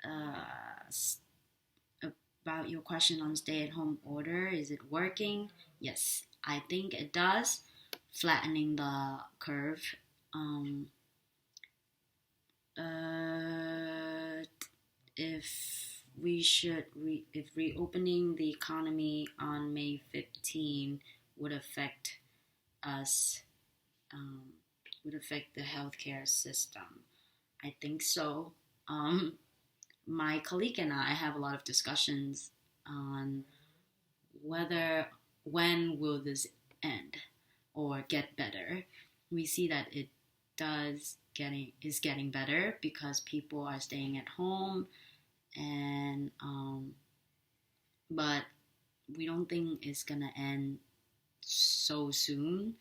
uh, about your question on stay-at-home order, is it working? Yes, I think it does, flattening the curve. Um, uh, if if reopening the economy on May 15 would affect us, um, would affect the healthcare system. I think so. Um, my colleague and I have a lot of discussions on whether when will this end or get better. We see that it does getting is getting better because people are staying at home, and but we don't think it's gonna end so soon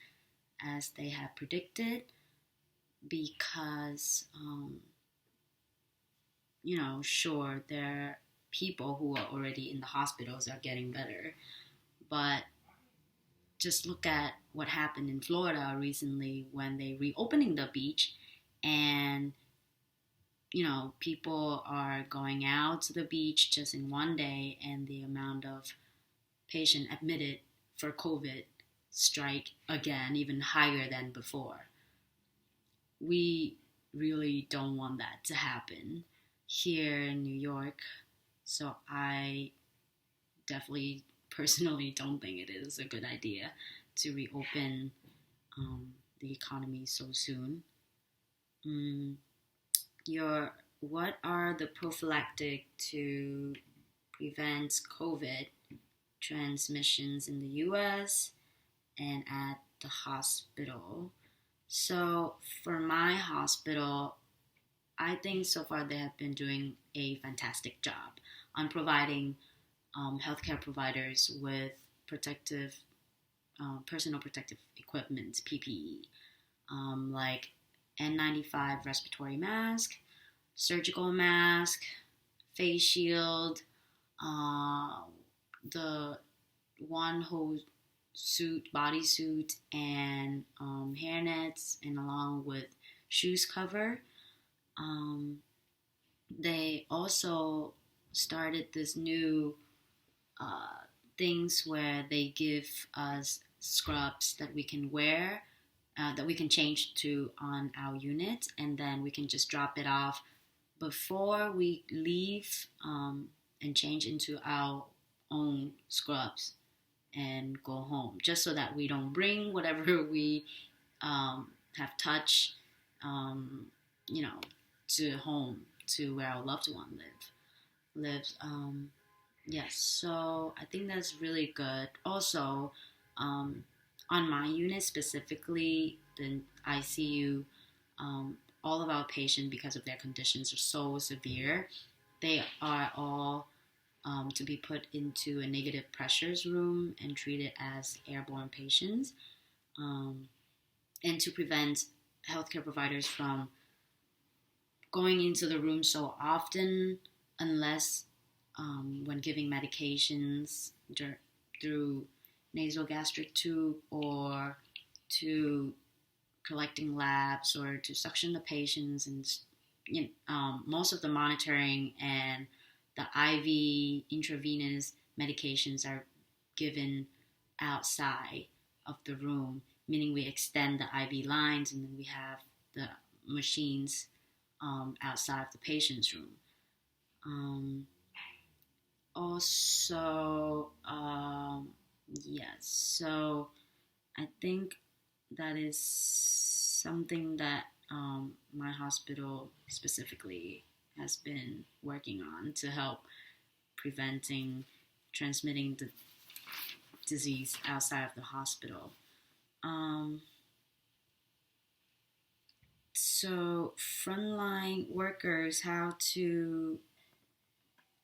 as they have predicted, because sure, there are people who are already in the hospitals are getting better, but just look at what happened in Florida recently when they reopening the beach, and people are going out to the beach just in one day, and the amount of patient admitted for COVID strike again even higher than before. We really don't want that to happen here in New York, so I definitely personally don't think it is a good idea to reopen the economy so soon. Mm, what are the prophylactic to prevent COVID transmissions in the U.S. and at the hospital? So for my hospital, I think so far they have been doing a fantastic job on providing healthcare providers with protective, personal protective equipment, PPE, like N95 respiratory mask, surgical mask, face shield, uh, the one whole suit, bodysuit, and hairnets, and along with shoes cover. Um, they also started this new uh, things where they give us scrubs that we can wear, that we can change to on our unit, and then we can just drop it off before we leave, and change into our own scrubs and go home, just so that we don't bring whatever we have touched, um, you know, to home, to where our loved one lives. Yes, so I think that's really good. Also, um, on my unit specifically, the ICU, all of our patients, because of their conditions, are so severe. They are all to be put into a negative pressures room and treated as airborne patients, um, and to prevent healthcare providers from going into the room so often, unless when giving medications through nasogastric tube, or to collecting labs, or to suction the patients, and most of the monitoring and the IV intravenous medications are given outside of the room, meaning we extend the IV lines, and then we have the machines outside of the patient's room. Um, Also, yes, so I think that is something that my hospital specifically has been working on to help preventing transmitting the disease outside of the hospital. Um, so frontline workers, how to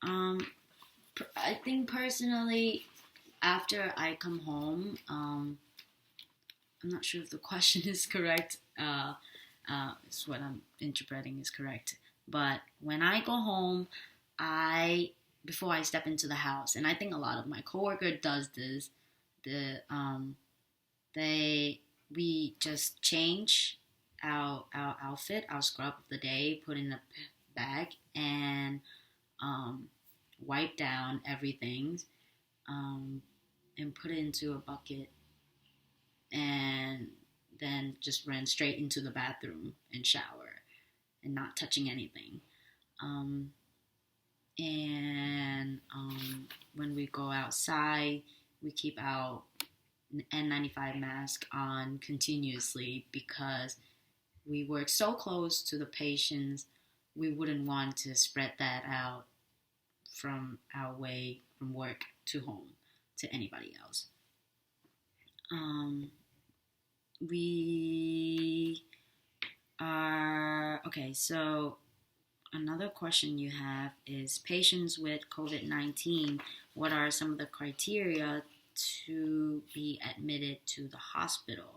um, I think personally, after I come home, I'm not sure if the question is correct. Is what I'm interpreting is correct. But when I go home, I before I step into the house, and I think a lot of my coworker does this. The they We just change our outfit, our scrub of the day, put in a bag, and wipe down everything, and put it into a bucket, and then just ran straight into the bathroom and shower and not touching anything. Um, and when we go outside, we keep our N95 mask on continuously because we work so close to the patients. We wouldn't want to spread that out from our way from work to home to anybody else. We are okay. So another question you have is patients with COVID-19. What are some of the criteria to be admitted to the hospital?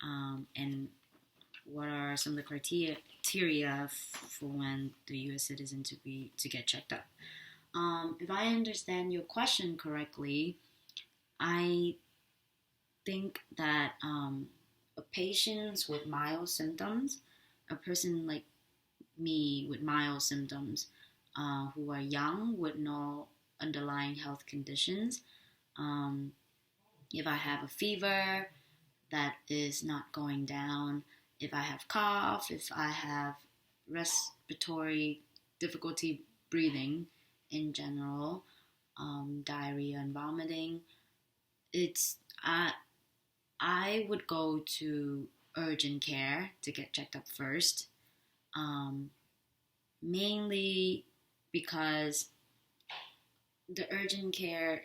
And what are some of the criteria for when the U.S. citizen to get checked up? If I understand your question correctly, I think that patients with mild symptoms, a person like me with mild symptoms, who are young with no underlying health conditions, if I have a fever that is not going down, if I have cough, if I have respiratory difficulty breathing in general, diarrhea and vomiting, I would go to urgent care to get checked up first, mainly because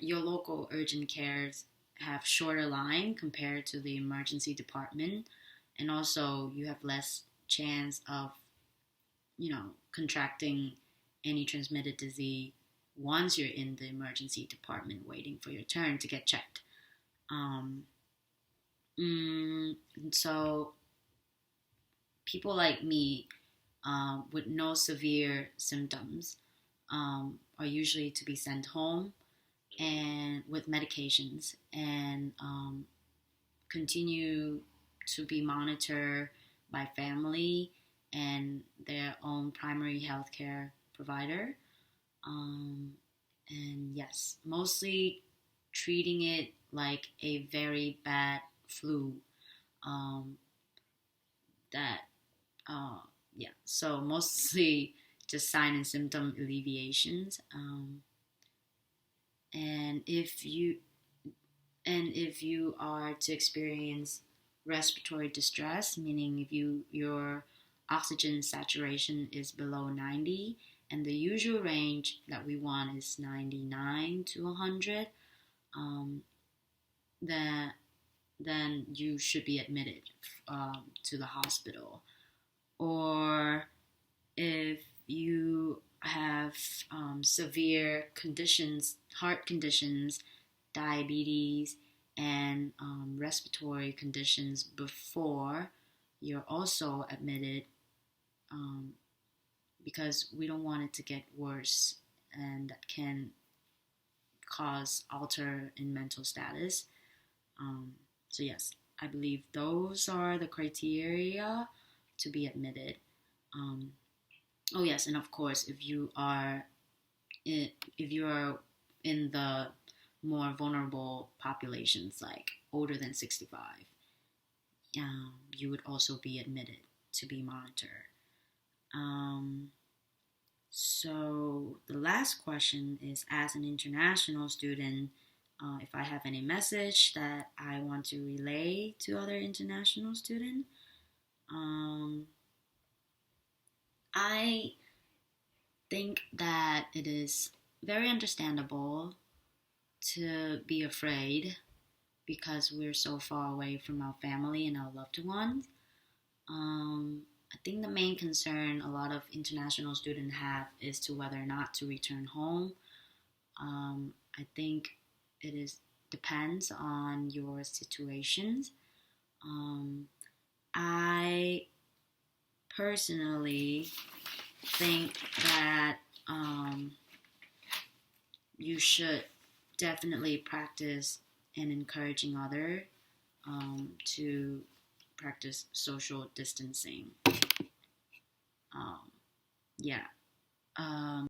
your local urgent cares have shorter line compared to the emergency department, and also you have less chance of, contracting any transmitted disease once you're in the emergency department waiting for your turn to get checked. So people like me, with no severe symptoms, are usually to be sent home and with medications, and continue to be monitored by family and their own primary healthcare provider. And yes, mostly treating it like a very bad flu. So mostly just sign and symptom alleviations. And if you are to experience respiratory distress, meaning if your oxygen saturation is below 90, and the usual range that we want is 99 to 100, then you should be admitted to the hospital. Or if you have severe conditions, heart conditions, diabetes, and respiratory conditions before, you're also admitted, because we don't want it to get worse, and that can alter in mental status. So yes, I believe those are the criteria to be admitted. Oh yes, and of course, if you are in the more vulnerable populations, like older than 65, you would also be admitted to be monitored. So the last question is, as an international student, if I have any message that I want to relay to other international students. I think that it is very understandable to be afraid because we're so far away from our family and our loved ones. I think the main concern a lot of international students have is to whether or not to return home. I think it depends on your situations. I personally think that you should definitely practice and encouraging others to practice social distancing. Yeah.